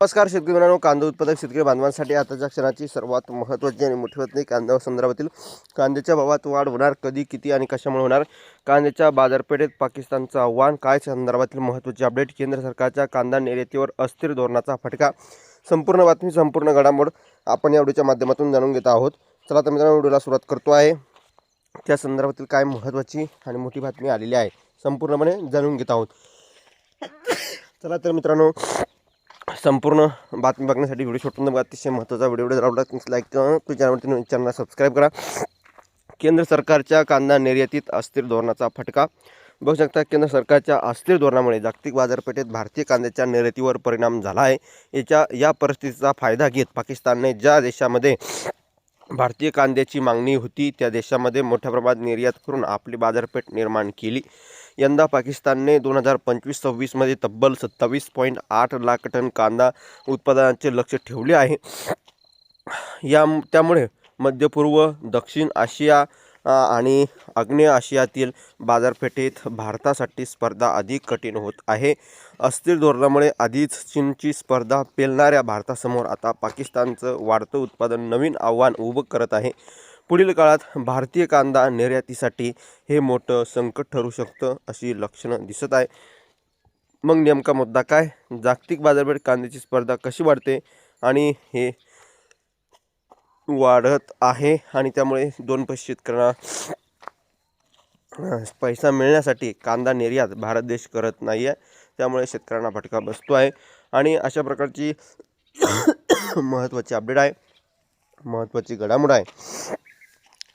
नमस्कार शेतकरी मित्रांनो, कांदा उत्पादक शेतकरी बांधवांसाठी आताच्या क्षणाची सर्वात महत्त्वाची आणि मोठी बातमी. कांदा संदर्भातील कांद्याच्या भावात वाढ होणार, कधी, किती आणि कशामुळे होणार, कांद्याच्या बाजारपेठेत पाकिस्तानचं आव्हान काय, संदर्भातील महत्त्वाची अपडेट, केंद्र सरकारच्या कांदा निर्यातीवर अस्थिर धोरणाचा फटका, संपूर्ण बातमी, संपूर्ण घडामोड आपण या व्हिडिओच्या माध्यमातून जाणून घेत आहोत. चला तर मित्रांनो, व्हिडिओला सुरुवात करतो आहे. त्या संदर्भातील काय महत्त्वाची आणि मोठी बातमी आलेली आहे, संपूर्णपणे जाणून घेत आहोत. चला तर मित्रांनो, संपूर्ण बातमी बघण्यासाठी व्हिडिओ शोधून अतिशय महत्त्वाचा व्हिडिओ आवडला लाईक करा, चॅनलवरती चॅनलला सबस्क्राईब करा. केंद्र सरकारच्या कांदा निर्यातीत अस्थिर धोरणाचा फटका. बघू शकता, केंद्र सरकारच्या अस्थिर धोरणामुळे जागतिक बाजारपेठेत भारतीय कांद्याच्या निर्यातीवर परिणाम झाला आहे. या परिस्थितीचा फायदा घेत पाकिस्तानने ज्या देशामध्ये भारतीय कांद्याची मागणी होती त्या देशामध्ये मोठ्या प्रमाणात निर्यात करून आपली बाजारपेठ निर्माण केली. यंदा पाकिस्तानने 2025-26 मध्ये तब्बल 27.8 लाख टन कांदा उत्पादनाचे लक्ष्य ठेवले आहे. त्यामुळे मध्य पूर्व, दक्षिण आशिया आणि आग्नेय आशियातील बाजारपेठेत भारतासाठी स्पर्धा अधिक कठीण होत आहे. अस्थिर धोरणामुळे आधीच चीनची स्पर्धा पेलणाऱ्या भारतासमोर आता पाकिस्तानचं वाढतं उत्पादन नवीन आव्हान उभं करत आहे. पुढील काळात भारतीय कांदा निर्यातीसाठी हे मोठं संकट ठरू शकतं अशी लक्षणं दिसत आहे. मग नेमका मुद्दा काय, जागतिक बाजारपेठ कांद्याची स्पर्धा कशी वाढते आणि हे वाढत आहे आणि त्यामुळे दोन पैसे शेतकऱ्यांना पैसा मिळण्यासाठी कांदा निर्यात भारत देश करत नाही आहे. त्यामुळे शेतकऱ्यांना फटका बसतो आहे आणि अशा प्रकारची महत्त्वाची अपडेट आहे, महत्त्वाची घडामोड आहे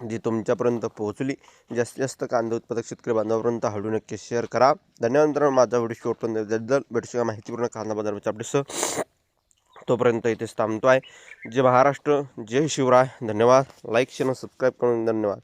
जी तुमच्यापर्यंत पोहोचली. जास्तीत जास्त कांदा उत्पादक शेतकरी बांधवांपर्यंत हळू नक्की शेअर करा. धन्यवाद मित्रांनो. माझा व्हिडिओ शेवटपर्यंत भेटूया माहितीपूर्ण कांदा बाजाराच्या अपडेट्स. तोपर्यंत इथेच थांबतो आहे. जय महाराष्ट्र, जय शिवराय. धन्यवाद. लाईक, शेअर, सबस्क्राईब करून धन्यवाद.